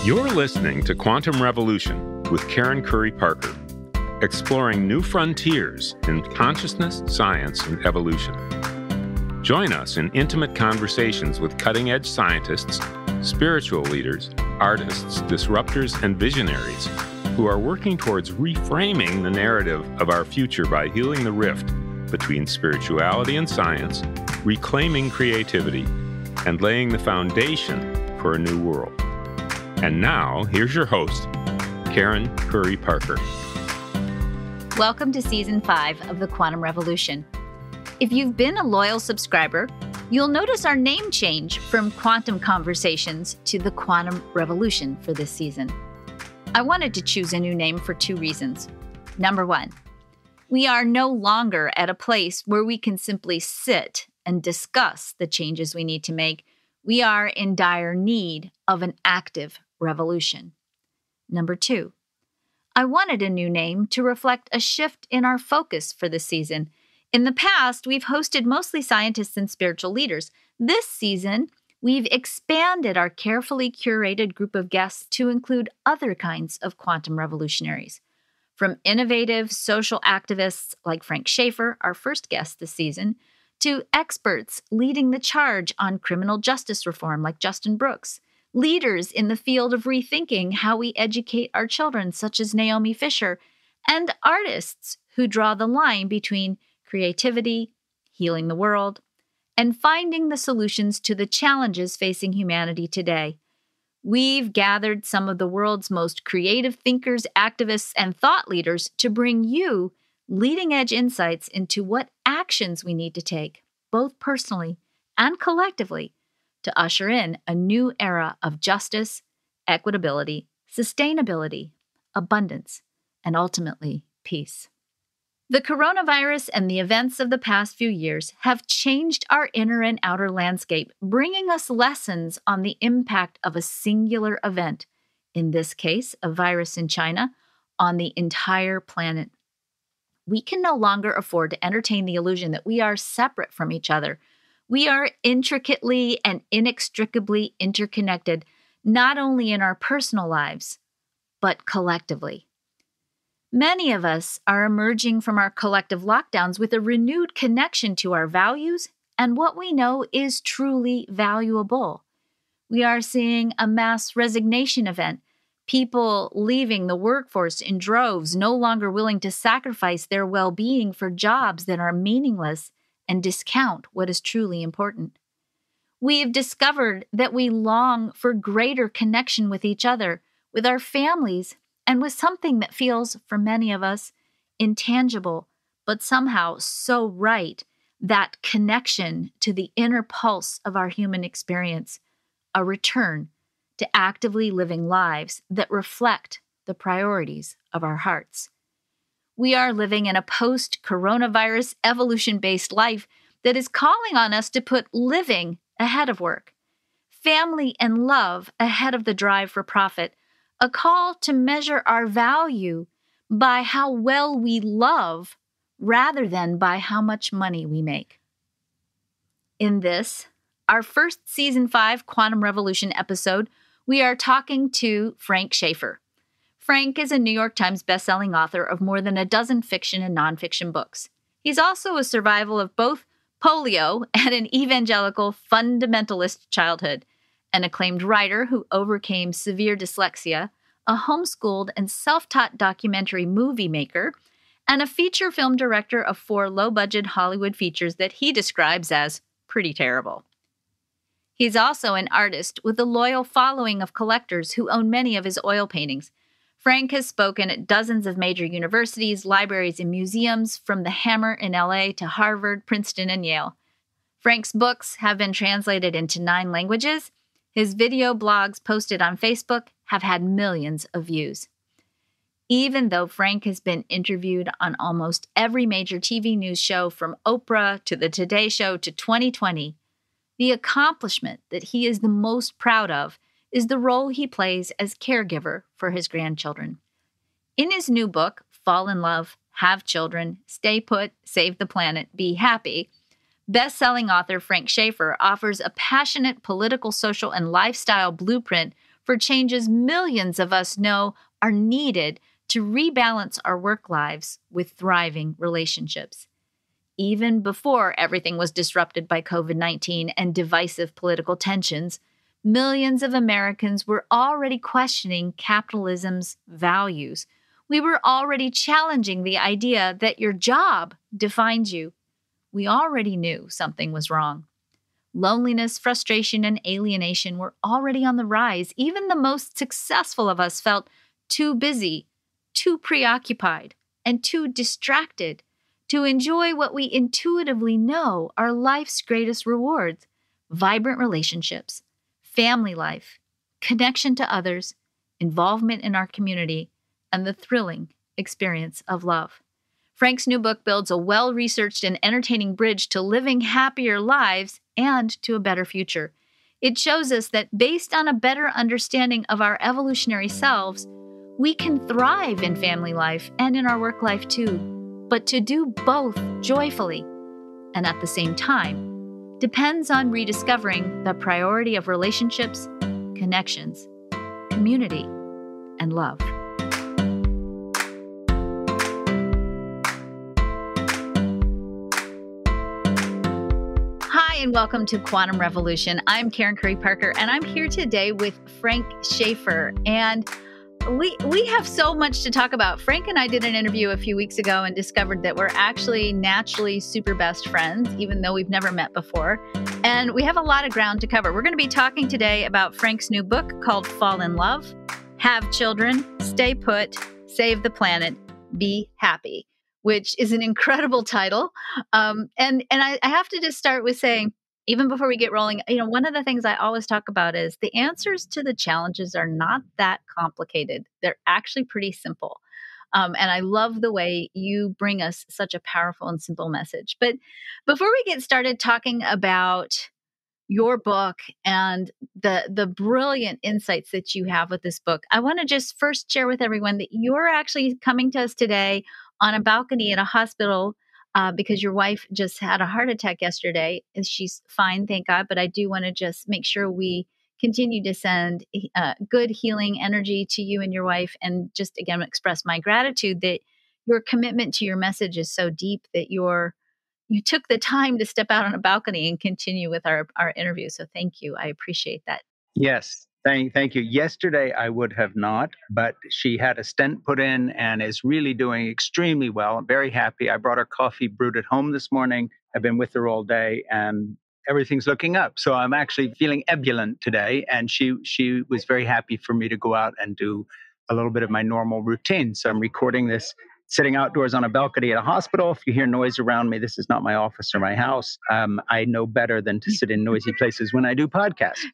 You're listening to Quantum Revolution with Karen Curry Parker, exploring new frontiers in consciousness, science, and evolution. Join us in intimate conversations with cutting-edge scientists, spiritual leaders, artists, disruptors, and visionaries who are working towards reframing the narrative of our future by healing the rift between spirituality and science, reclaiming creativity, and laying the foundation for a new world. And now, here's your host, Karen Curry Parker. Welcome to Season 5 of the Quantum Revolution. If you've been a loyal subscriber, you'll notice our name change from Quantum Conversations to the Quantum Revolution for this season. I wanted to choose a new name for two reasons. Number one, we are no longer at a place where we can simply sit and discuss the changes we need to make. We are in dire need of an active revolution. Number two, I wanted a new name to reflect a shift in our focus for this season. In the past, we've hosted mostly scientists and spiritual leaders. This season, we've expanded our carefully curated group of guests to include other kinds of quantum revolutionaries. From innovative social activists like Frank Schaeffer, our first guest this season, to experts leading the charge on criminal justice reform like Justin Brooks, leaders in the field of rethinking how we educate our children, such as Naomi Fisher, and artists who draw the line between creativity, healing the world, and finding the solutions to the challenges facing humanity today. We've gathered some of the world's most creative thinkers, activists, and thought leaders to bring you leading-edge insights into what actions we need to take, both personally and collectively, to usher in a new era of justice, equitability, sustainability, abundance, and ultimately, peace. The coronavirus and the events of the past few years have changed our inner and outer landscape, bringing us lessons on the impact of a singular event, in this case, a virus in China, on the entire planet. We can no longer afford to entertain the illusion that we are separate from each other. We are intricately and inextricably interconnected, not only in our personal lives, but collectively. Many of us are emerging from our collective lockdowns with a renewed connection to our values and what we know is truly valuable. We are seeing a mass resignation event, people leaving the workforce in droves, no longer willing to sacrifice their well-being for jobs that are meaningless and discount what is truly important. We have discovered that we long for greater connection with each other, with our families, and with something that feels, for many of us, intangible, but somehow so right, that connection to the inner pulse of our human experience, a return to actively living lives that reflect the priorities of our hearts. We are living in a post-coronavirus evolution-based life that is calling on us to put living ahead of work, family and love ahead of the drive for profit, a call to measure our value by how well we love rather than by how much money we make. In this, our first Season 5 Quantum Revolution episode, we are talking to Frank Schaeffer. Frank is a New York Times bestselling author of more than a dozen fiction and nonfiction books. He's also a survival of both polio and an evangelical fundamentalist childhood, an acclaimed writer who overcame severe dyslexia, a homeschooled and self-taught documentary movie maker, and a feature film director of 4 low-budget Hollywood features that he describes as pretty terrible. He's also an artist with a loyal following of collectors who own many of his oil paintings. Frank has spoken at dozens of major universities, libraries, and museums, from the Hammer in LA to Harvard, Princeton, and Yale. Frank's books have been translated into 9 languages. His video blogs posted on Facebook have had millions of views. Even though Frank has been interviewed on almost every major TV news show from Oprah to The Today Show to 2020, the accomplishment that he is the most proud of is the role he plays as caregiver for his grandchildren. In his new book, Fall in Love, Have Children, Stay Put, Save the Planet, Be Happy, best-selling author Frank Schaeffer offers a passionate political, social, and lifestyle blueprint for changes millions of us know are needed to rebalance our work lives with thriving relationships. Even before everything was disrupted by COVID-19 and divisive political tensions, millions of Americans were already questioning capitalism's values. We were already challenging the idea that your job defines you. We already knew something was wrong. Loneliness, frustration, and alienation were already on the rise. Even the most successful of us felt too busy, too preoccupied, and too distracted to enjoy what we intuitively know are life's greatest rewards: vibrant relationships, family life, connection to others, involvement in our community, and the thrilling experience of love. Frank's new book builds a well-researched and entertaining bridge to living happier lives and to a better future. It shows us that based on a better understanding of our evolutionary selves, we can thrive in family life and in our work life too. But to do both joyfully and at the same time depends on rediscovering the priority of relationships, connections, community, and love. Hi, and welcome to Quantum Revolution. I'm Karen Curry Parker, and I'm here today with Frank Schaeffer. And we have so much to talk about. Frank and I did an interview a few weeks ago and discovered that we're actually naturally super best friends, even though we've never met before. And we have a lot of ground to cover. We're going to be talking today about Frank's new book called Fall in Love, Have Children, Stay Put, Save the Planet, Be Happy, which is an incredible title. And I have to just start with saying, even before we get rolling, one of the things I always talk about is the answers to the challenges are not that complicated. They're actually pretty simple. And I love the way you bring us such a powerful and simple message. But before we get started talking about your book and the brilliant insights that you have with this book, I want to just first share with everyone that you're actually coming to us today on a balcony at a hospital because your wife just had a heart attack yesterday, and she's fine, thank God. But I do want to just make sure we continue to send good healing energy to you and your wife, and just again express my gratitude that your commitment to your message is so deep that you took the time to step out on a balcony and continue with our interview. So thank you. I appreciate that. Yes. Thank you. Yesterday, I would have not, but she had a stent put in and is really doing extremely well. I'm very happy. I brought her coffee brewed at home this morning. I've been with her all day and everything's looking up. So I'm actually feeling ebullient today. And she was very happy for me to go out and do a little bit of my normal routine. So I'm recording this sitting outdoors on a balcony at a hospital. If you hear noise around me, this is not my office or my house. I know better than to sit in noisy places when I do podcasts.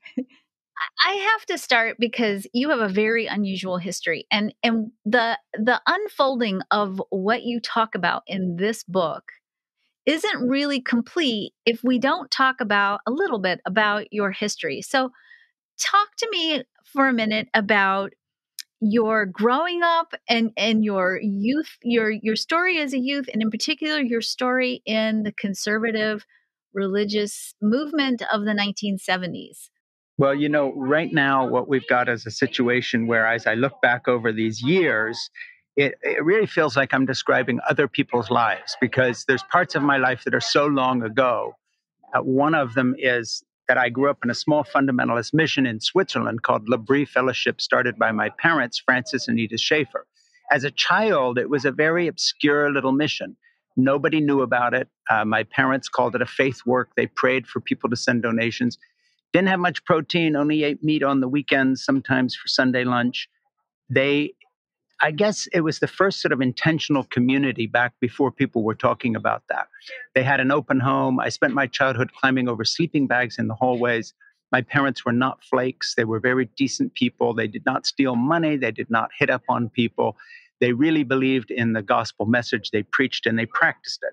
I have to start because you have a very unusual history, and the unfolding of what you talk about in this book isn't really complete if we don't talk about a little bit about your history. So talk to me for a minute about your growing up and your youth, your story as a youth, and in particular your story in the conservative religious movement of the 1970s. Well, right now, what we've got is a situation where, as I look back over these years, it really feels like I'm describing other people's lives, because there's parts of my life that are so long ago. One of them is that I grew up in a small fundamentalist mission in Switzerland called L'Abri Fellowship, started by my parents, Francis and Edith Schaeffer. As a child, it was a very obscure little mission. Nobody knew about it. My parents called it a faith work. They prayed for people to send donations. Didn't have much protein, only ate meat on the weekends, sometimes for Sunday lunch. I guess it was the first sort of intentional community back before people were talking about that. They had an open home. I spent my childhood climbing over sleeping bags in the hallways. My parents were not flakes. They were very decent people. They did not steal money. They did not hit up on people. They really believed in the gospel message. They preached and they practiced it.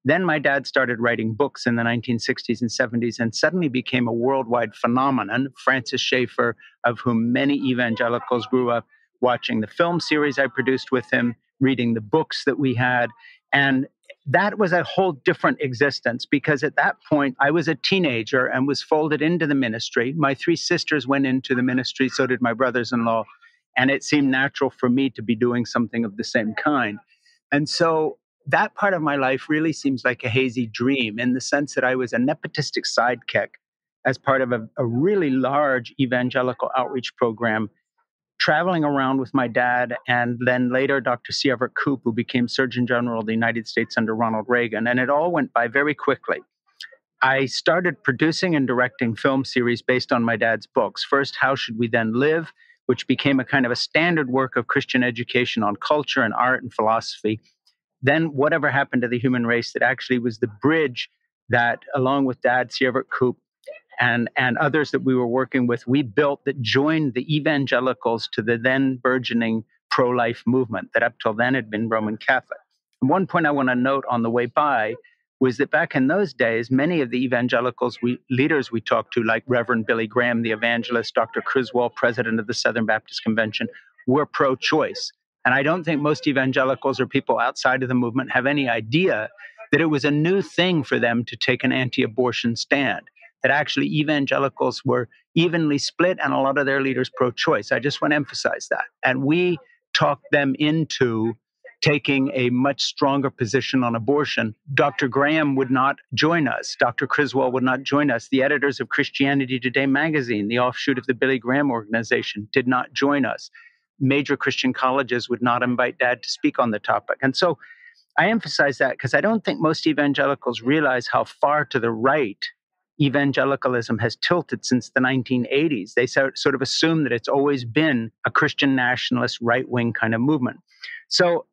Then my dad started writing books in the 1960s and 70s and suddenly became a worldwide phenomenon. Francis Schaeffer, of whom many evangelicals grew up watching the film series I produced with him, reading the books that we had. And that was a whole different existence, because at that point I was a teenager and was folded into the ministry. My three sisters went into the ministry, so did my brothers-in-law, and it seemed natural for me to be doing something of the same kind. And so that part of my life really seems like a hazy dream, in the sense that I was a nepotistic sidekick as part of a really large evangelical outreach program, traveling around with my dad and then later Dr. C. Everett Koop, who became Surgeon General of the United States under Ronald Reagan. And it all went by very quickly. I started producing and directing film series based on my dad's books. First, How Should We Then Live?, which became a kind of a standard work of Christian education on culture and art and philosophy. Then Whatever Happened to the Human Race, that actually was the bridge that, along with Dad, C. Everett Koop, and others that we were working with, we built, that joined the evangelicals to the then burgeoning pro-life movement that up till then had been Roman Catholic. And one point I want to note on the way by was that back in those days, many of the evangelicals leaders we talked to, like Reverend Billy Graham, the evangelist, Dr. Criswell, president of the Southern Baptist Convention, were pro-choice. And I don't think most evangelicals or people outside of the movement have any idea that it was a new thing for them to take an anti-abortion stand, that actually evangelicals were evenly split and a lot of their leaders pro-choice. I just want to emphasize that. And we talked them into taking a much stronger position on abortion. Dr. Graham would not join us. Dr. Criswell would not join us. The editors of Christianity Today magazine, the offshoot of the Billy Graham organization, did not join us. Major Christian colleges would not invite Dad to speak on the topic. And so I emphasize that because I don't think most evangelicals realize how far to the right evangelicalism has tilted since the 1980s. They sort of assume that it's always been a Christian nationalist right-wing kind of movement. So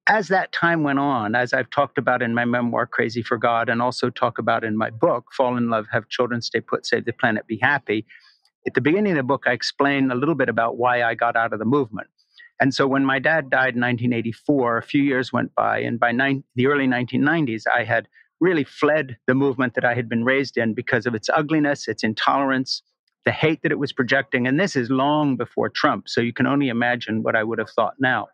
as that time went on, as I've talked about in my memoir, Crazy for God, and also talk about in my book, Fall in Love, Have Children, Stay Put, Save the Planet, Be Happy, at the beginning of the book, I explain a little bit about why I got out of the movement. And so when my dad died in 1984, a few years went by, and by the early 1990s, I had really fled the movement that I had been raised in because of its ugliness, its intolerance, the hate that it was projecting. And this is long before Trump, so you can only imagine what I would have thought now.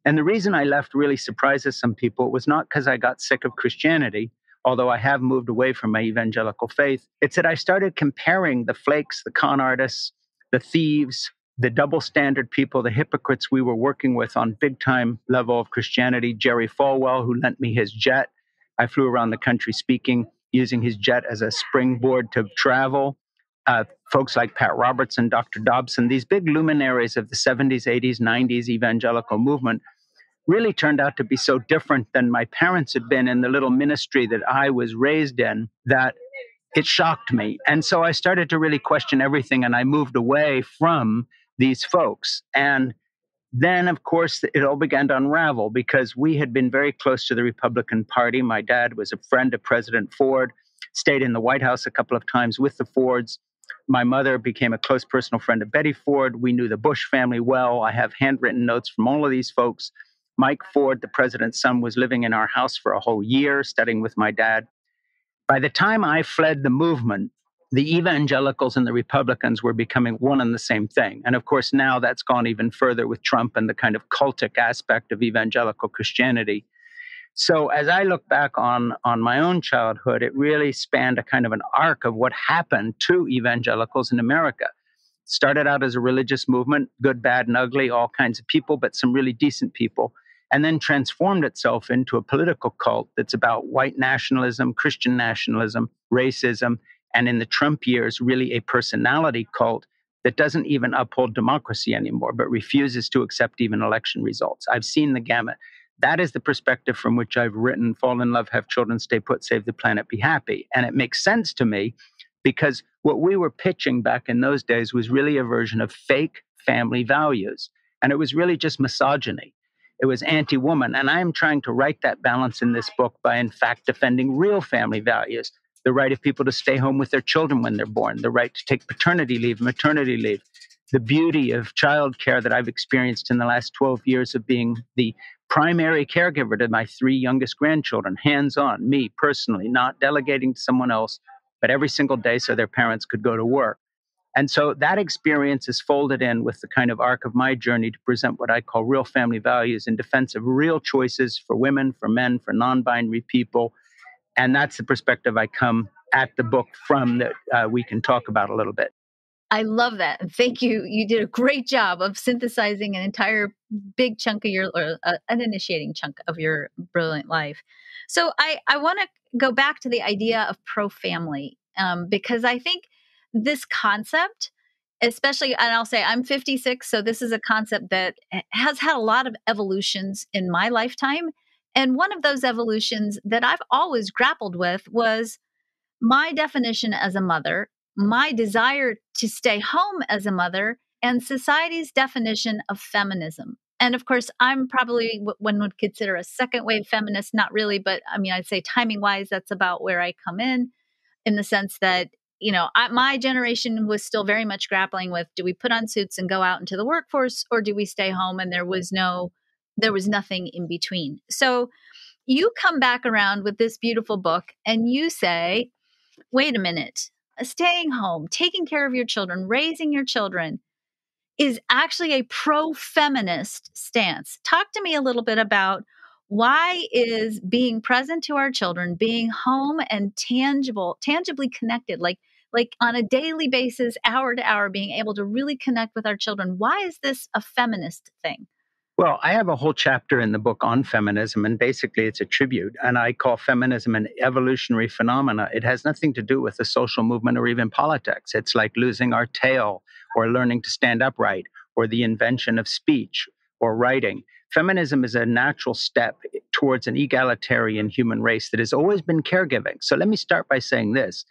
And the reason I left really surprises some people. It was not because I got sick of Christianity, although I have moved away from my evangelical faith. It's that I started comparing the flakes, the con artists, the thieves, the double standard people, the hypocrites we were working with on big time level of Christianity. Jerry Falwell, who lent me his jet. I flew around the country speaking, using his jet as a springboard to travel. Folks like Pat Robertson, Dr. Dobson, these big luminaries of the 70s, 80s, 90s evangelical movement really turned out to be so different than my parents had been in the little ministry that I was raised in, that it shocked me. And so I started to really question everything, and I moved away from these folks. And then, of course, it all began to unravel because we had been very close to the Republican Party. My dad was a friend of President Ford, stayed in the White House a couple of times with the Fords. My mother became a close personal friend of Betty Ford. We knew the Bush family well. I have handwritten notes from all of these folks. Mike Ford, the president's son, was living in our house for a whole year, studying with my dad. By the time I fled the movement, the evangelicals and the Republicans were becoming one and the same thing. And of course, now that's gone even further with Trump and the kind of cultic aspect of evangelical Christianity. So as I look back on my own childhood, it really spanned a kind of an arc of what happened to evangelicals in America. Started out as a religious movement, good, bad, and ugly, all kinds of people, but some really decent people, and then transformed itself into a political cult that's about white nationalism, Christian nationalism, racism, and in the Trump years, really a personality cult that doesn't even uphold democracy anymore, but refuses to accept even election results. I've seen the gamut. That is the perspective from which I've written Fall in Love, Have Children, Stay Put, Save the Planet, Be Happy. And it makes sense to me because what we were pitching back in those days was really a version of fake family values. And it was really just misogyny. It was anti-woman. And I am trying to write that balance in this book by, in fact, defending real family values. The right of people to stay home with their children when they're born, the right to take paternity leave, maternity leave, the beauty of childcare that I've experienced in the last 12 years of being the primary caregiver to my 3 youngest grandchildren, hands-on, me personally, not delegating to someone else, but every single day so their parents could go to work. And so that experience is folded in with the kind of arc of my journey to present what I call real family values in defense of real choices for women, for men, for non-binary people. And that's the perspective I come at the book from that we can talk about a little bit. I love that. And thank you. You did a great job of synthesizing an entire big chunk of your, or an initiating chunk of your brilliant life. So I want to go back to the idea of pro-family, because I think this concept, especially, and I'll say I'm 56, so this is a concept that has had a lot of evolutions in my lifetime. And one of those evolutions that I've always grappled with was my definition as a mother, my desire to stay home as a mother, and society's definition of feminism. And of course, I'm probably what one would consider a second wave feminist, not really, but I mean, I'd say timing wise, that's about where I come in the sense that, my generation was still very much grappling with, do we put on suits and go out into the workforce, or do we stay home? And there was nothing in between. So you come back around with this beautiful book and you say, wait a minute, staying home, taking care of your children, raising your children is actually a pro-feminist stance. Talk to me a little bit about why is being present to our children, being home and tangibly connected, like on a daily basis, hour to hour, being able to really connect with our children. Why is this a feminist thing? Well, I have a whole chapter in the book on feminism, and basically it's a tribute. And I call feminism an evolutionary phenomena. It has nothing to do with the social movement or even politics. It's like losing our tail or learning to stand upright or the invention of speech or writing. Feminism is a natural step towards an egalitarian human race that has always been caregiving. So let me start by saying this.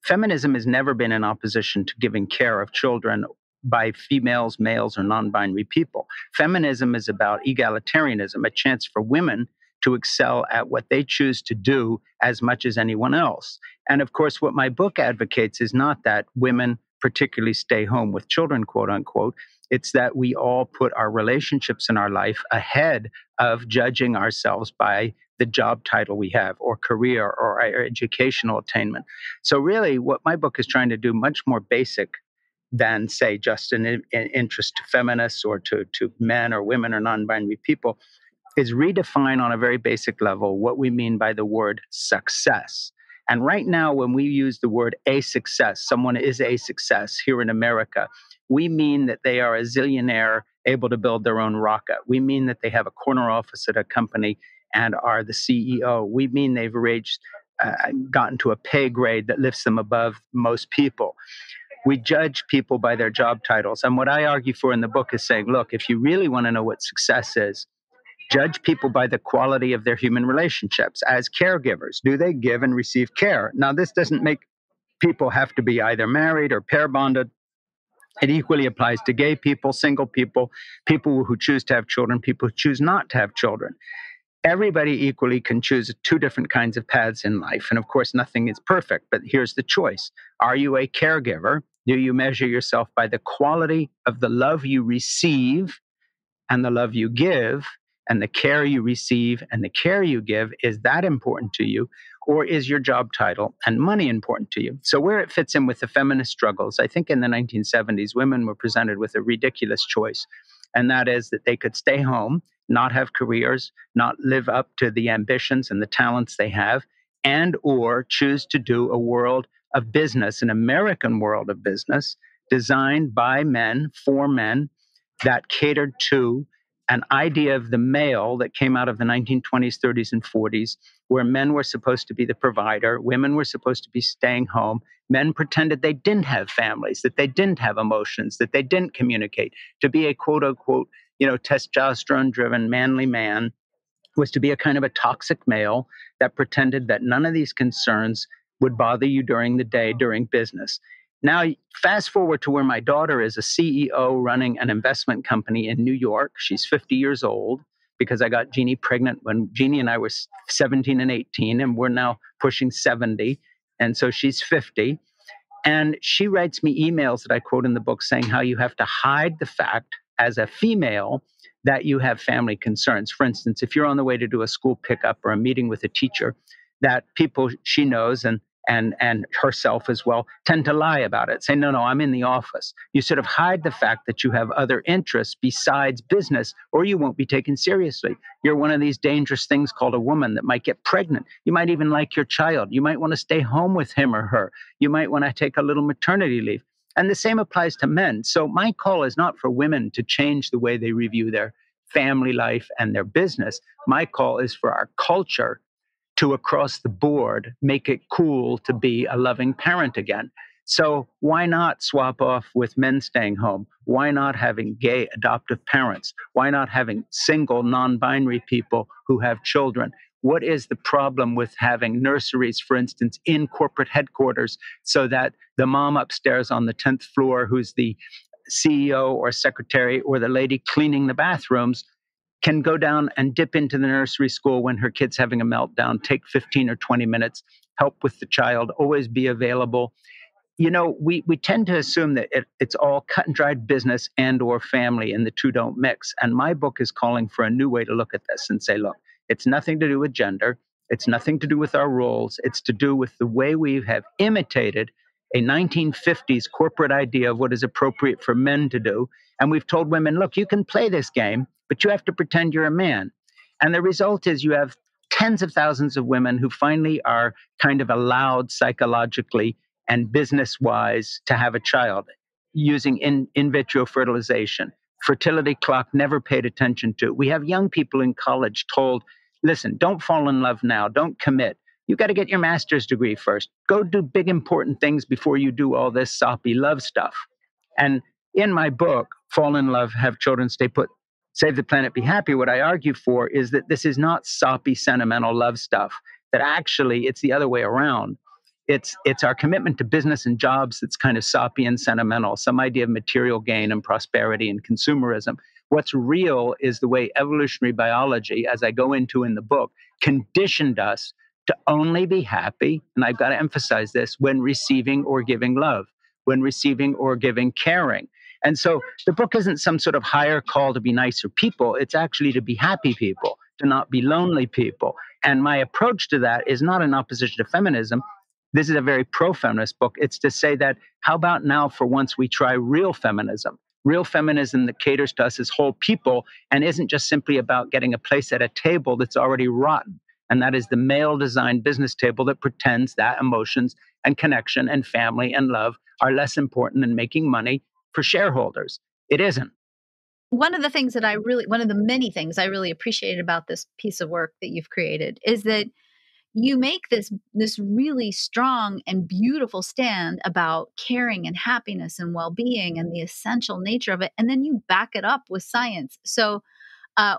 Feminism has never been in opposition to giving care of children by females, males, or non-binary people. Feminism is about egalitarianism, a chance for women to excel at what they choose to do as much as anyone else. And of course, what my book advocates is not that women particularly stay home with children, quote unquote. It's that we all put our relationships in our life ahead of judging ourselves by the job title we have or career or our educational attainment. So really what my book is trying to do, much more basic than, say, just an interest to feminists or to men or women or non-binary people, is redefine on a very basic level what we mean by the word success. And right now, when we use the word a success, someone is a success here in America, we mean that they are a zillionaire able to build their own rocket. We mean that they have a corner office at a company and are the CEO. We mean they've gotten to a pay grade that lifts them above most people. We judge people by their job titles. And what I argue for in the book is saying, look, if you really want to know what success is, judge people by the quality of their human relationships as caregivers. Do they give and receive care? Now, this doesn't make people have to be either married or pair bonded. It equally applies to gay people, single people, people who choose to have children, people who choose not to have children. Everybody equally can choose two different kinds of paths in life. And of course, nothing is perfect, but here's the choice. Are you a caregiver? Do you measure yourself by the quality of the love you receive and the love you give and the care you receive and the care you give? Is that important to you? Or is your job title and money important to you? So where it fits in with the feminist struggles, I think in the 1970s, women were presented with a ridiculous choice. And that is that they could stay home, not have careers, not live up to the ambitions and the talents they have, and or choose to do a world of business, an American world of business designed by men, for men, that catered to an idea of the male that came out of the 1920s, 30s, and 40s, where men were supposed to be the provider, women were supposed to be staying home. Men pretended they didn't have families, that they didn't have emotions, that they didn't communicate. To be a quote unquote, testosterone-driven manly man was to be a kind of a toxic male that pretended that none of these concerns would bother you during the day, during business. Now, fast forward to where my daughter is a CEO running an investment company in New York. She's 50 years old because I got Jeannie pregnant when Jeannie and I were 17 and 18, and we're now pushing 70. And so she's 50. And she writes me emails that I quote in the book saying how you have to hide the fact as a female that you have family concerns. For instance, if you're on the way to do a school pickup or a meeting with a teacher, that people she knows and and herself as well, tend to lie about it. Say, no, I'm in the office. You sort of hide the fact that you have other interests besides business, or you won't be taken seriously. You're one of these dangerous things called a woman that might get pregnant. You might even like your child. You might want to stay home with him or her. You might want to take a little maternity leave. And the same applies to men. So my call is not for women to change the way they review their family life and their business. My call is for our culture to, across the board, make it cool to be a loving parent again. So why not swap off with men staying home? Why not having gay adoptive parents? Why not having single non-binary people who have children? What is the problem with having nurseries, for instance, in corporate headquarters so that the mom upstairs on the 10th floor, who's the CEO or secretary or the lady cleaning the bathrooms, can go down and dip into the nursery school when her kid's having a meltdown, take 15 or 20 minutes, help with the child, always be available. We tend to assume that it's all cut and dried business and or family, and the two don't mix. And my book is calling for a new way to look at this and say, look, it's nothing to do with gender. It's nothing to do with our roles. It's to do with the way we have imitated a 1950s corporate idea of what is appropriate for men to do. And we've told women, look, you can play this game, but you have to pretend you're a man. And the result is you have tens of thousands of women who finally are kind of allowed psychologically and business-wise to have a child using in vitro fertilization. Fertility clock never paid attention to. We have young people in college told, listen, don't fall in love now, don't commit. You got to get your master's degree first. Go do big, important things before you do all this soppy love stuff. And in my book, Fall in Love, Have Children, Stay Put, Save the Planet, Be Happy, what I argue for is that this is not soppy, sentimental love stuff, that actually it's the other way around. It's our commitment to business and jobs that's kind of soppy and sentimental, some idea of material gain and prosperity and consumerism. What's real is the way evolutionary biology, as I go into in the book, conditioned us to only be happy, and I've got to emphasize this, when receiving or giving love, when receiving or giving caring. And so the book isn't some sort of higher call to be nicer people. It's actually to be happy people, to not be lonely people. And my approach to that is not in opposition to feminism. This is a very pro-feminist book. It's to say that, how about now for once we try real feminism that caters to us as whole people and isn't just simply about getting a place at a table that's already rotten. And that is the male-designed business table that pretends that emotions and connection and family and love are less important than making money for shareholders. It isn't. One of the many things I really appreciated about this piece of work that you've created is that you make this really strong and beautiful stand about caring and happiness and well-being and the essential nature of it. And then you back it up with science. So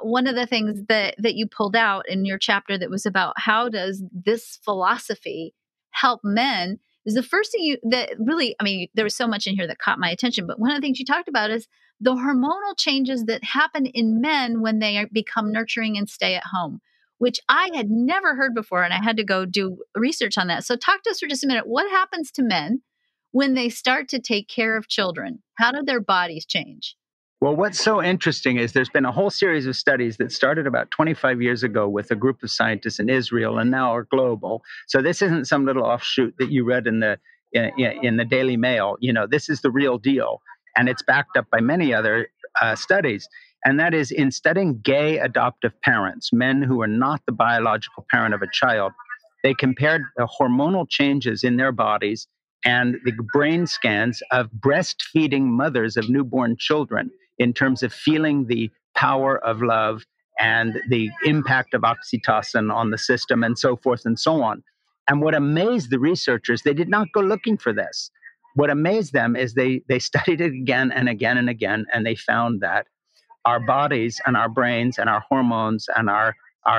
one of the things that you pulled out in your chapter that was about how does this philosophy help men is the first thing there was so much in here that caught my attention. But one of the things you talked about is the hormonal changes that happen in men when they become nurturing and stay at home, which I had never heard before, and I had to go do research on that. So talk to us for just a minute. What happens to men when they start to take care of children? How do their bodies change? Well, what's so interesting is there's been a whole series of studies that started about 25 years ago with a group of scientists in Israel and now are global. So this isn't some little offshoot that you read in the Daily Mail. This is the real deal, and it's backed up by many other studies. And that is in studying gay adoptive parents, men who are not the biological parent of a child. They compared the hormonal changes in their bodies and the brain scans of breastfeeding mothers of newborn children in terms of feeling the power of love and the impact of oxytocin on the system and so forth and so on. And what amazed the researchers, they did not go looking for this. What amazed them is they studied it again and again and again, and they found that our bodies and our brains and our hormones and our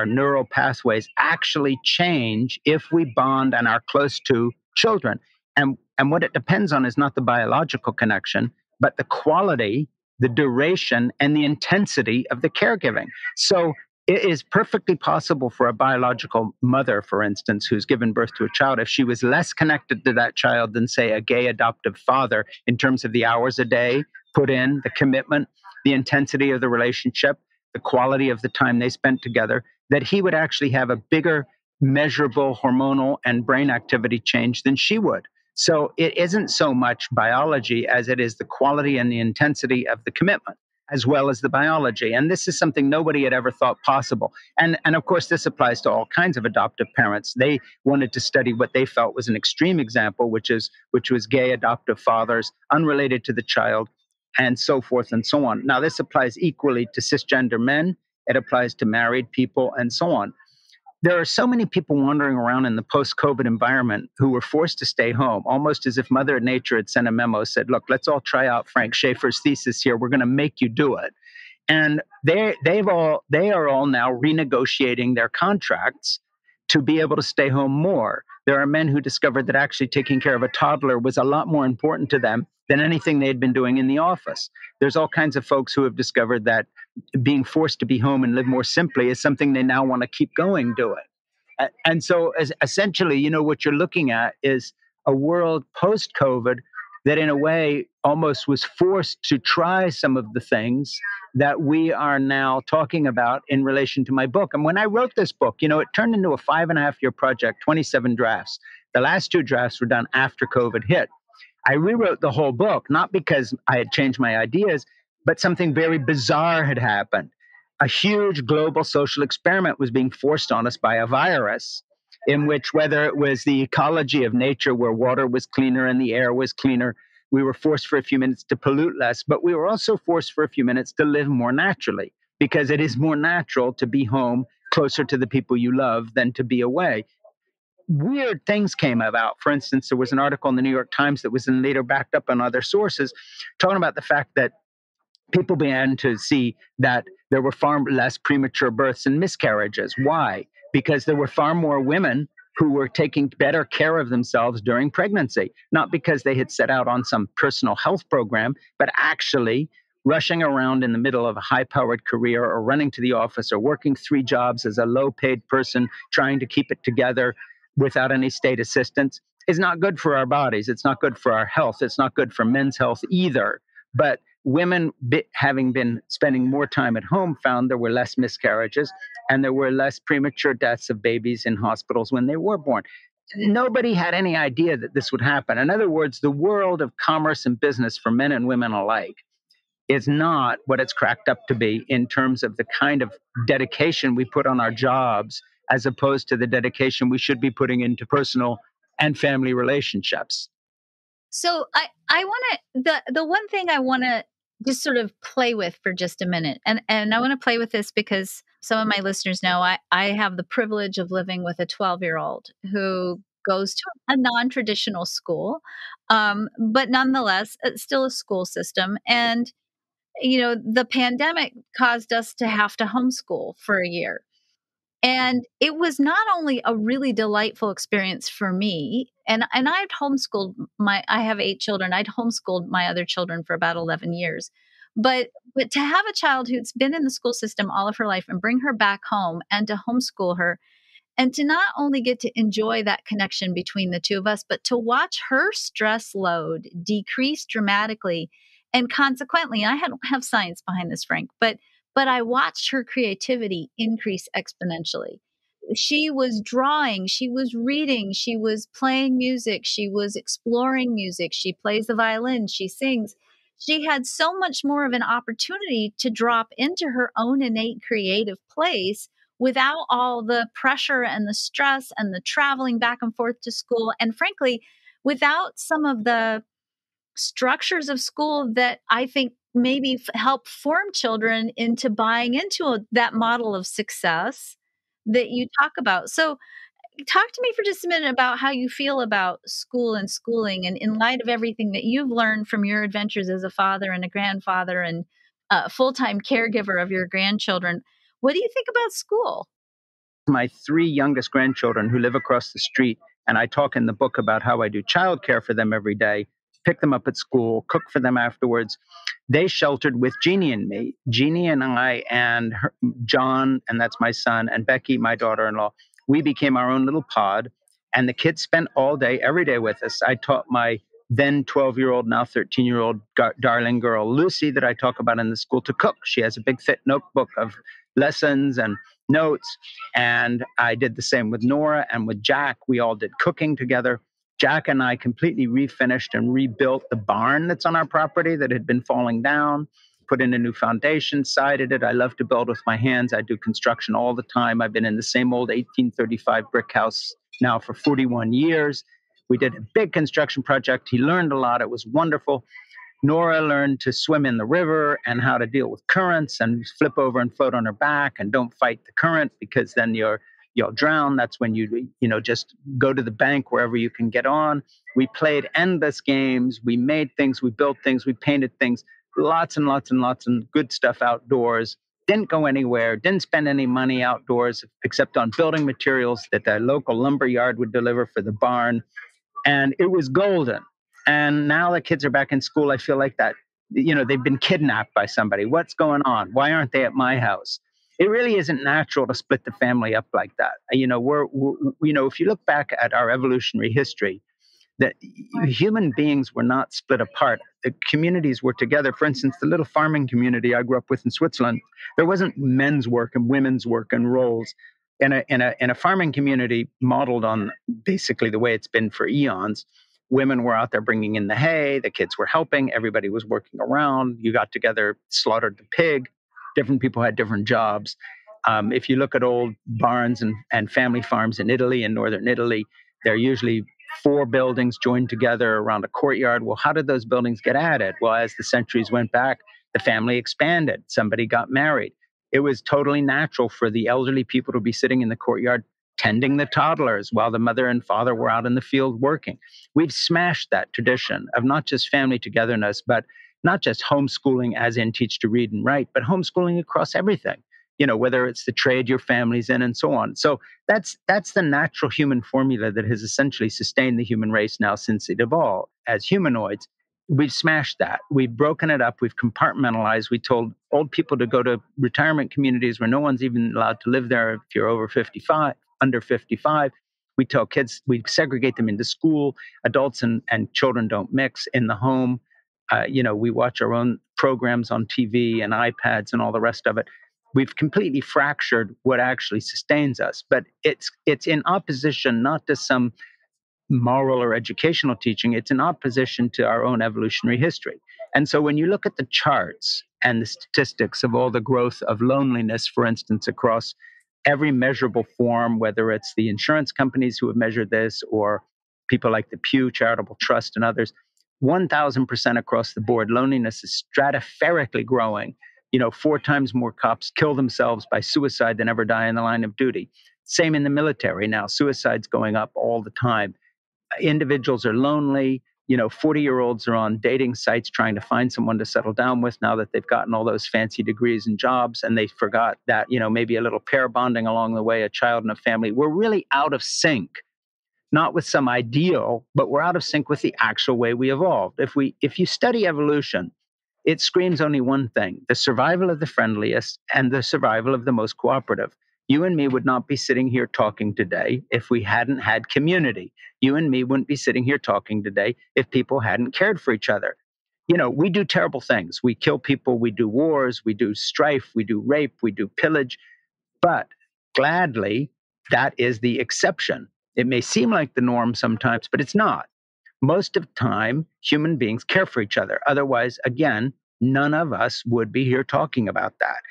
neural pathways actually change if we bond and are close to children. And what it depends on is not the biological connection, but the quality, the duration, and the intensity of the caregiving. So it is perfectly possible for a biological mother, for instance, who's given birth to a child, if she was less connected to that child than, say, a gay adoptive father in terms of the hours a day put in, the commitment, the intensity of the relationship, the quality of the time they spent together, that he would actually have a bigger measurable hormonal and brain activity change than she would. So it isn't so much biology as it is the quality and the intensity of the commitment, as well as the biology. And this is something nobody had ever thought possible. And of course, this applies to all kinds of adoptive parents. They wanted to study what they felt was an extreme example, which was gay adoptive fathers, unrelated to the child, and so forth and so on. Now, this applies equally to cisgender men. It applies to married people and so on. There are so many people wandering around in the post-COVID environment who were forced to stay home, almost as if Mother Nature had sent a memo, said, look, let's all try out Frank Schaeffer's thesis here. We're going to make you do it. And they are all now renegotiating their contracts to be able to stay home more. There are men who discovered that actually taking care of a toddler was a lot more important to them than anything they had been doing in the office. There's all kinds of folks who have discovered that being forced to be home and live more simply is something they now want to keep going doing. And so essentially, what you're looking at is a world post-COVID that in a way almost was forced to try some of the things that we are now talking about in relation to my book. And when I wrote this book, it turned into a 5.5-year project, 27 drafts. The last 2 drafts were done after COVID hit. I rewrote the whole book, not because I had changed my ideas, but something very bizarre had happened. A huge global social experiment was being forced on us by a virus, in which, whether it was the ecology of nature where water was cleaner and the air was cleaner, we were forced for a few minutes to pollute less, but we were also forced for a few minutes to live more naturally, because it is more natural to be home closer to the people you love than to be away. Weird things came about. For instance, there was an article in the New York Times that was then later backed up on other sources talking about the fact that people began to see that there were far less premature births and miscarriages. Why? Because there were far more women who were taking better care of themselves during pregnancy, not because they had set out on some personal health program, but actually rushing around in the middle of a high-powered career or running to the office or working 3 jobs as a low-paid person trying to keep it together without any state assistance is not good for our bodies. It's not good for our health. It's not good for men's health either. But women, having been spending more time at home, found there were less miscarriages and there were less premature deaths of babies in hospitals when they were born. Nobody had any idea that this would happen. In other words, the world of commerce and business for men and women alike is not what it's cracked up to be in terms of the kind of dedication we put on our jobs, as opposed to the dedication we should be putting into personal and family relationships. So I want to, the one thing I want to just sort of play with for just a minute, and I want to play with this because some of my listeners know I have the privilege of living with a 12-year-old who goes to a non-traditional school, but nonetheless, it's still a school system. And, the pandemic caused us to have to homeschool for a year. And it was not only a really delightful experience for me, and I'd homeschooled I have 8 children. I'd homeschooled my other children for about 11 years. But to have a child who's been in the school system all of her life and bring her back home and to homeschool her, and to not only get to enjoy that connection between the two of us, but to watch her stress load decrease dramatically. And consequently, I don't have science behind this, Frank, but I watched her creativity increase exponentially. She was drawing, she was reading, she was playing music, she was exploring music, she plays the violin, she sings. She had so much more of an opportunity to drop into her own innate creative place without all the pressure and the stress and the traveling back and forth to school. And frankly, without some of the structures of school that I think maybe help form children into buying into that model of success that you talk about. So talk to me for just a minute about how you feel about school and schooling, and in light of everything that you've learned from your adventures as a father and a grandfather and a full-time caregiver of your grandchildren. What do you think about school? My 3 youngest grandchildren who live across the street, and I talk in the book about how I do childcare for them every day, pick them up at school, cook for them afterwards. They sheltered with Jeannie and me. Jeannie and I and John, and that's my son, and Becky, my daughter-in-law, we became our own little pod, and the kids spent all day, every day with us. I taught my then 12-year-old, now 13-year-old darling girl, Lucy, that I talk about in the school, to cook. She has a big, thick notebook of lessons and notes. And I did the same with Nora and with Jack. We all did cooking together. Jack and I completely refinished and rebuilt the barn that's on our property that had been falling down, put in a new foundation, sided it. I love to build with my hands. I do construction all the time. I've been in the same old 1835 brick house now for 41 years. We did a big construction project. He learned a lot. It was wonderful. Nora learned to swim in the river and how to deal with currents and flip over and float on her back and don't fight the current, because then you'll drown. That's when you just go to the bank wherever you can get on. We played endless games. We made things. We built things. We painted things. Lots and lots and lots of good stuff outdoors. Didn't go anywhere. Didn't spend any money outdoors except on building materials that the local lumber yard would deliver for the barn. And it was golden. And now the kids are back in school. I feel like that, they've been kidnapped by somebody. What's going on? Why aren't they at my house? It really isn't natural to split the family up like that. If you look back at our evolutionary history, that human beings were not split apart. The communities were together. For instance, the little farming community I grew up with in Switzerland, there wasn't men's work and women's work and roles. In a farming community modeled on basically the way it's been for eons, women were out there bringing in the hay, the kids were helping, everybody was working around, you got together, slaughtered the pig, different people had different jobs. If you look at old barns and family farms in Italy, in northern Italy, they're usually 4 buildings joined together around a courtyard. Well, how did those buildings get added? Well, as the centuries went back, the family expanded. Somebody got married. It was totally natural for the elderly people to be sitting in the courtyard tending the toddlers while the mother and father were out in the field working. We've smashed that tradition of not just family togetherness, but not just homeschooling as in teach to read and write, but homeschooling across everything, whether it's the trade your family's in and so on. So that's the natural human formula that has essentially sustained the human race now since it evolved as humanoids. We've smashed that. We've broken it up. We've compartmentalized. We told old people to go to retirement communities where no one's even allowed to live there if you're over 55, under 55. We tell kids, we segregate them into school. Adults and children don't mix in the home. We watch our own programs on TV and iPads and all the rest of it. We've completely fractured what actually sustains us. But it's in opposition not to some moral or educational teaching, it's in opposition to our own evolutionary history. And so when you look at the charts and the statistics of all the growth of loneliness, for instance, across every measurable form, whether it's the insurance companies who have measured this or people like the Pew Charitable Trust and others, 1,000% across the board, loneliness is stratiferically growing. 4 times more cops kill themselves by suicide than ever die in the line of duty. Same in the military now, suicide's going up all the time. Individuals are lonely. 40-year-olds are on dating sites trying to find someone to settle down with now that they've gotten all those fancy degrees and jobs, and they forgot that, maybe a little pair bonding along the way, a child and a family. We're really out of sync, not with some ideal, but we're out of sync with the actual way we evolved. If you study evolution, it screams only one thing: the survival of the friendliest and the survival of the most cooperative. You and me would not be sitting here talking today if we hadn't had community. You and me wouldn't be sitting here talking today if people hadn't cared for each other. We do terrible things. We kill people, we do wars, we do strife, we do rape, we do pillage. But gladly, that is the exception. It may seem like the norm sometimes, but it's not. Most of the time, human beings care for each other. Otherwise, again, none of us would be here talking about that.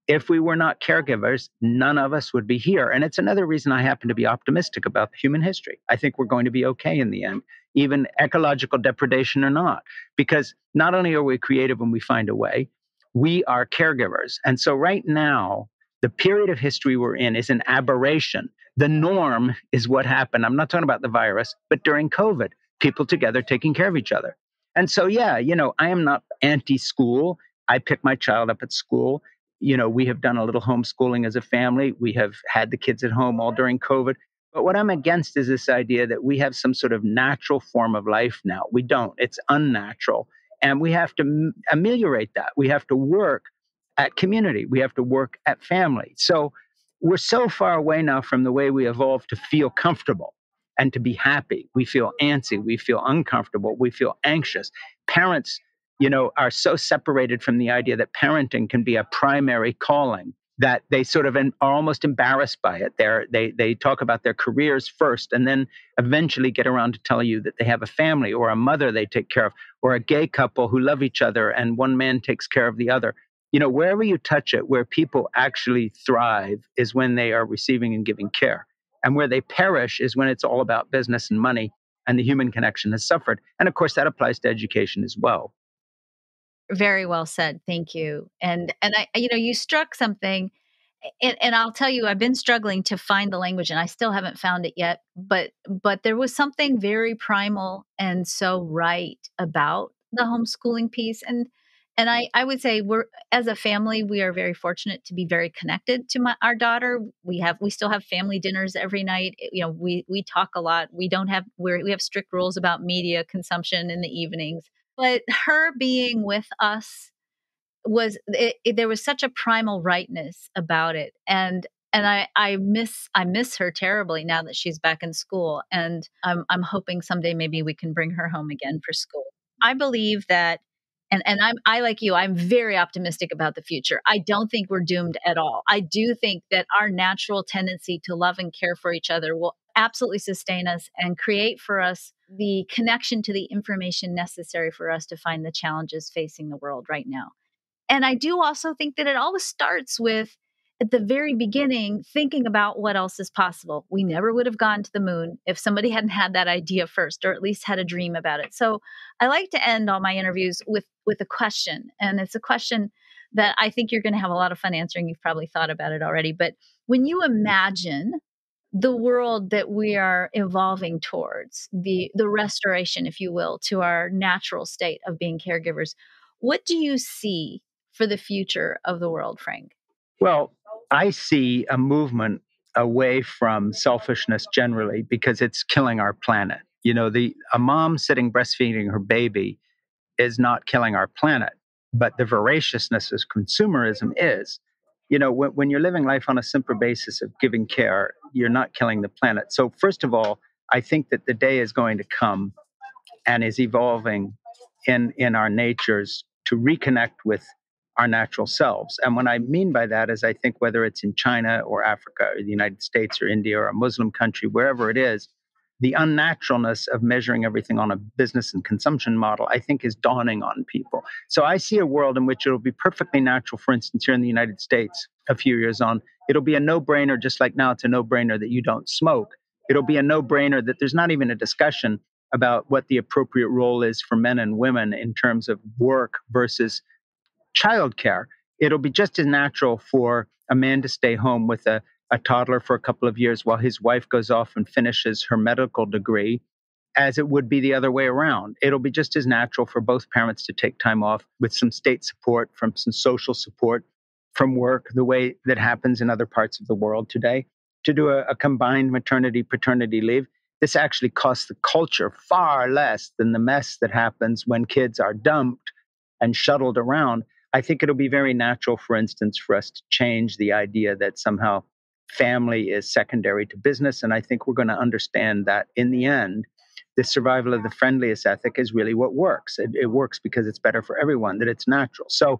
If we were not caregivers, none of us would be here. And it's another reason I happen to be optimistic about human history. I think we're going to be okay in the end, even ecological depredation or not, because not only are we creative when we find a way, we are caregivers. And so right now, the period of history we're in is an aberration. The norm is what happened. I'm not talking about the virus, but during COVID, people together taking care of each other. And so, yeah, I am not anti-school. I pick my child up at school. We have done a little homeschooling as a family. We have had the kids at home all during COVID. But what I'm against is this idea that we have some sort of natural form of life now. We don't. It's unnatural. And we have to ameliorate that. We have to work at community. We have to work at family. So we're so far away now from the way we evolved to feel comfortable and to be happy. We feel antsy. We feel uncomfortable. We feel anxious. Parents, are so separated from the idea that parenting can be a primary calling that they sort of are almost embarrassed by it. They talk about their careers first and then eventually get around to tell you that they have a family or a mother they take care of, or a gay couple who love each other and one man takes care of the other. Wherever you touch it, where people actually thrive is when they are receiving and giving care. And where they perish is when it's all about business and money and the human connection has suffered. And of course, that applies to education as well. Very well said. Thank you. And I, you struck something, and I'll tell you, I've been struggling to find the language, and I still haven't found it yet. But there was something very primal and so right about the homeschooling piece, and I would say we're, as a family, we are very fortunate to be very connected to our daughter. We still have family dinners every night. We talk a lot. We have strict rules about media consumption in the evenings. But her being with us there was such a primal rightness about it. And I miss her terribly now that she's back in school. And I'm hoping someday maybe we can bring her home again for school. I believe that, and I like you, I'm very optimistic about the future. I don't think we're doomed at all. I do think that our natural tendency to love and care for each other will absolutely sustain us and create for us the connection to the information necessary for us to find the challenges facing the world right now. And I do also think that it always starts with, at the very beginning, thinking about what else is possible. We never would have gone to the moon if somebody hadn't had that idea first, or at least had a dream about it. So I like to end all my interviews with a question. And it's a question that I think you're going to have a lot of fun answering. You've probably thought about it already. But when you imagine the world that we are evolving towards, the restoration, if you will, to our natural state of being caregivers, what do you see for the future of the world, Frank? Well, I see a movement away from selfishness generally because it's killing our planet. A mom sitting breastfeeding her baby is not killing our planet, but the voraciousness of consumerism is. When you're living life on a simple basis of giving care, you're not killing the planet. So first of all, I think that the day is going to come and is evolving in our natures to reconnect with our natural selves. And what I mean by that is I think whether it's in China or Africa or the United States or India or a Muslim country, wherever it is, the unnaturalness of measuring everything on a business and consumption model, I think, is dawning on people. So I see a world in which it'll be perfectly natural, for instance, here in the United States, a few years on, it'll be a no-brainer, just like now it's a no-brainer that you don't smoke. It'll be a no-brainer that there's not even a discussion about what the appropriate role is for men and women in terms of work versus childcare. It'll be just as natural for a man to stay home with a toddler for a couple of years while his wife goes off and finishes her medical degree as it would be the other way around. It'll be just as natural for both parents to take time off with some state support, from some social support from work, the way that happens in other parts of the world today, to do a combined maternity-paternity leave. This actually costs the culture far less than the mess that happens when kids are dumped and shuttled around. I think it'll be very natural, for instance, for us to change the idea that somehow family is secondary to business. And I think we're going to understand that in the end, the survival of the friendliest ethic is really what works. It works because it's better for everyone, that it's natural. So,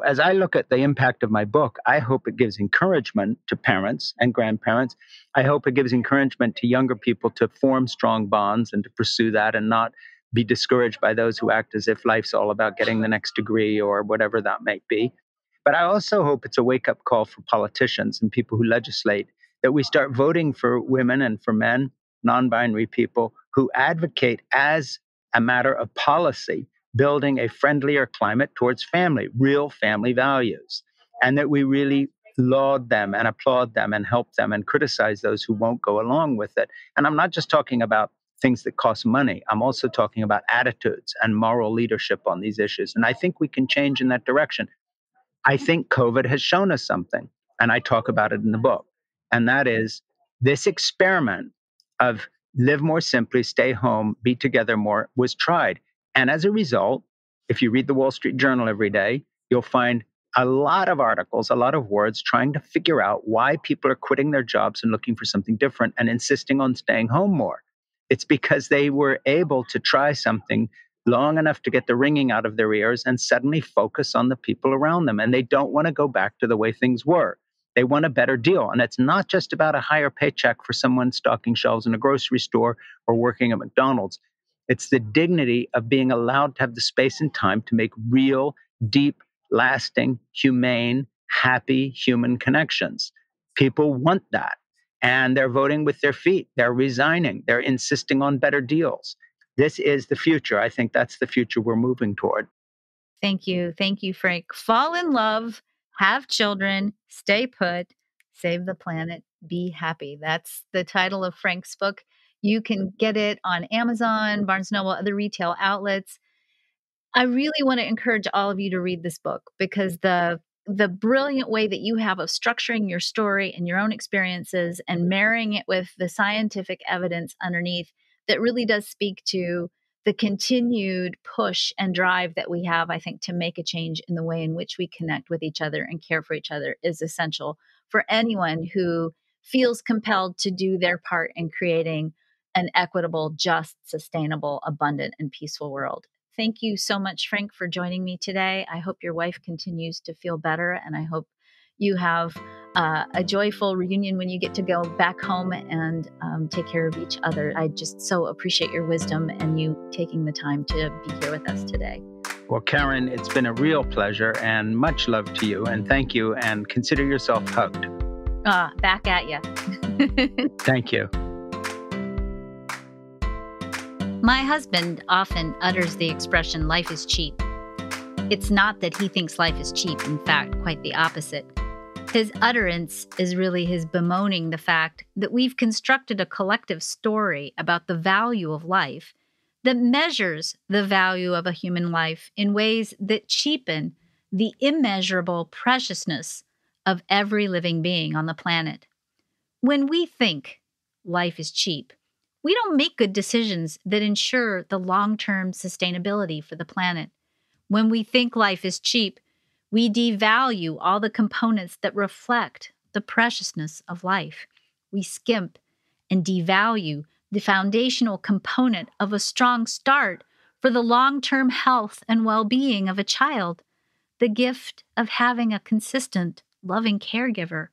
as I look at the impact of my book, I hope it gives encouragement to parents and grandparents. I hope it gives encouragement to younger people to form strong bonds and to pursue that and not be discouraged by those who act as if life's all about getting the next degree or whatever that might be. But I also hope it's a wake-up call for politicians and people who legislate, that we start voting for women and for men, non-binary people, who advocate as a matter of policy building a friendlier climate towards family, real family values, and that we really laud them and applaud them and help them and criticize those who won't go along with it. And I'm not just talking about things that cost money. I'm also talking about attitudes and moral leadership on these issues. And I think we can change in that direction. I think COVID has shown us something, and I talk about it in the book. And that is this experiment of live more simply, stay home, be together more was tried. And as a result, if you read the Wall Street Journal every day, you'll find a lot of articles, a lot of words trying to figure out why people are quitting their jobs and looking for something different and insisting on staying home more. It's because they were able to try something long enough to get the ringing out of their ears and suddenly focus on the people around them. And they don't want to go back to the way things were. They want a better deal. And it's not just about a higher paycheck for someone stocking shelves in a grocery store or working at McDonald's. It's the dignity of being allowed to have the space and time to make real, deep, lasting, humane, happy human connections. People want that. And they're voting with their feet. They're resigning. They're insisting on better deals. This is the future. I think that's the future we're moving toward. Thank you. Thank you, Frank. Fall in love, have children, stay put, save the planet, be happy. That's the title of Frank's book. You can get it on Amazon, Barnes & Noble, other retail outlets. I really want to encourage all of you to read this book because the brilliant way that you have of structuring your story and your own experiences and marrying it with the scientific evidence underneath that really does speak to the continued push and drive that we have, I think, to make a change in the way in which we connect with each other and care for each other is essential for anyone who feels compelled to do their part in creating an equitable, just, sustainable, abundant, and peaceful world. Thank you so much, Frank, for joining me today. I hope your wife continues to feel better, and I hope you have a joyful reunion when you get to go back home and take care of each other. I just so appreciate your wisdom and you taking the time to be here with us today. Well, Karen, it's been a real pleasure and much love to you. And thank you. And consider yourself hugged. Back at you. Thank you. My husband often utters the expression, life is cheap. It's not that he thinks life is cheap. In fact, quite the opposite. His utterance is really his bemoaning the fact that we've constructed a collective story about the value of life that measures the value of a human life in ways that cheapen the immeasurable preciousness of every living being on the planet. When we think life is cheap, we don't make good decisions that ensure the long-term sustainability for the planet. When we think life is cheap, we devalue all the components that reflect the preciousness of life. We skimp and devalue the foundational component of a strong start for the long-term health and well-being of a child, the gift of having a consistent, loving caregiver.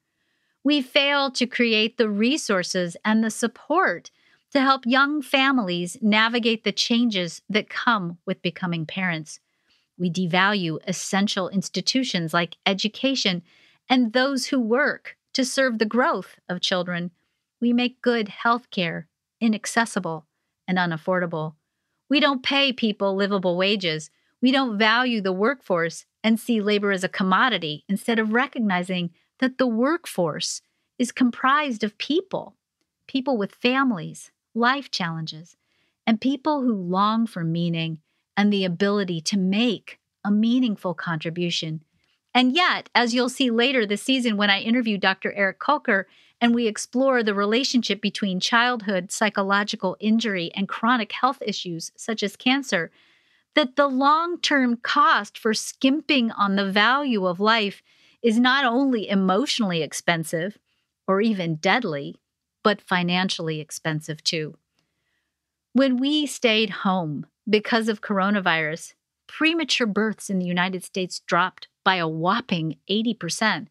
We fail to create the resources and the support to help young families navigate the changes that come with becoming parents. We devalue essential institutions like education and those who work to serve the growth of children. We make good health care inaccessible and unaffordable. We don't pay people livable wages. We don't value the workforce and see labor as a commodity instead of recognizing that the workforce is comprised of people with families, life challenges, and people who long for meaning and the ability to make a meaningful contribution. And yet, as you'll see later this season when I interview Dr. Eric Kolker and we explore the relationship between childhood psychological injury and chronic health issues such as cancer, that the long-term cost for skimping on the value of life is not only emotionally expensive or even deadly, but financially expensive too. When we stayed home because of coronavirus, premature births in the United States dropped by a whopping 80%.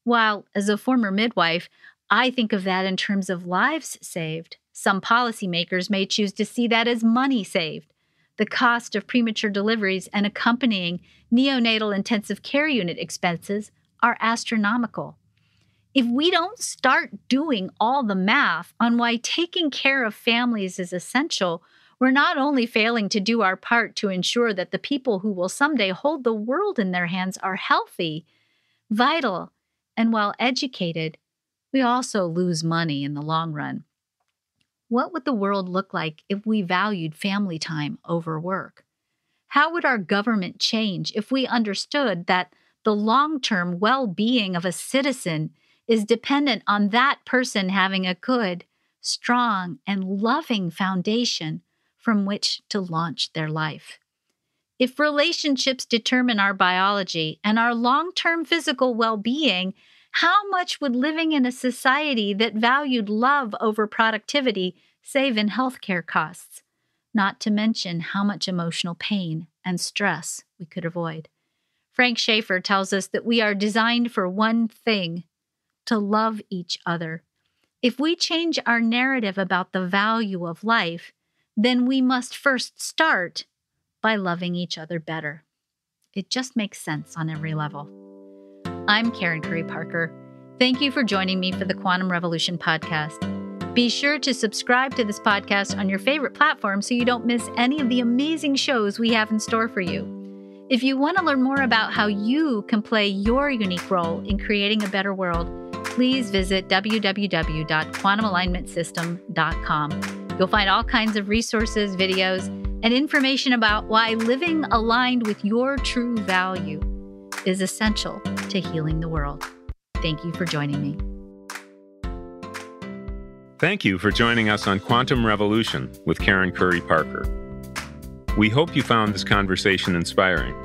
While, as a former midwife, I think of that in terms of lives saved, some policymakers may choose to see that as money saved. The cost of premature deliveries and accompanying neonatal intensive care unit expenses are astronomical. If we don't start doing all the math on why taking care of families is essential, we're not only failing to do our part to ensure that the people who will someday hold the world in their hands are healthy, vital, and well-educated, we also lose money in the long run. What would the world look like if we valued family time over work? How would our government change if we understood that the long-term well-being of a citizen is dependent on that person having a good, strong, and loving foundation from which to launch their life? If relationships determine our biology and our long-term physical well-being, how much would living in a society that valued love over productivity save in healthcare costs? not to mention how much emotional pain and stress we could avoid. Frank Schaeffer tells us that we are designed for one thing: to love each other. If we change our narrative about the value of life, then we must first start by loving each other better. It just makes sense on every level. I'm Karen Curry Parker. Thank you for joining me for the Quantum Revolution podcast. Be sure to subscribe to this podcast on your favorite platform so you don't miss any of the amazing shows we have in store for you. If you want to learn more about how you can play your unique role in creating a better world, please visit www.quantumalignmentsystem.com. You'll find all kinds of resources, videos, and information about why living aligned with your true value is essential to healing the world. Thank you for joining me. Thank you for joining us on Quantum Revolution with Karen Curry Parker. We hope you found this conversation inspiring.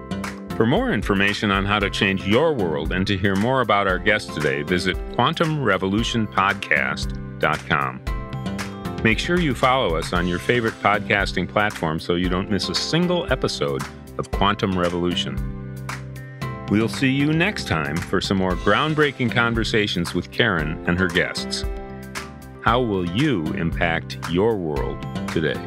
For more information on how to change your world and to hear more about our guest today, visit quantumrevolutionpodcast.com. Make sure you follow us on your favorite podcasting platform so you don't miss a single episode of Quantum Revolution. We'll see you next time for some more groundbreaking conversations with Karen and her guests. How will you impact your world today?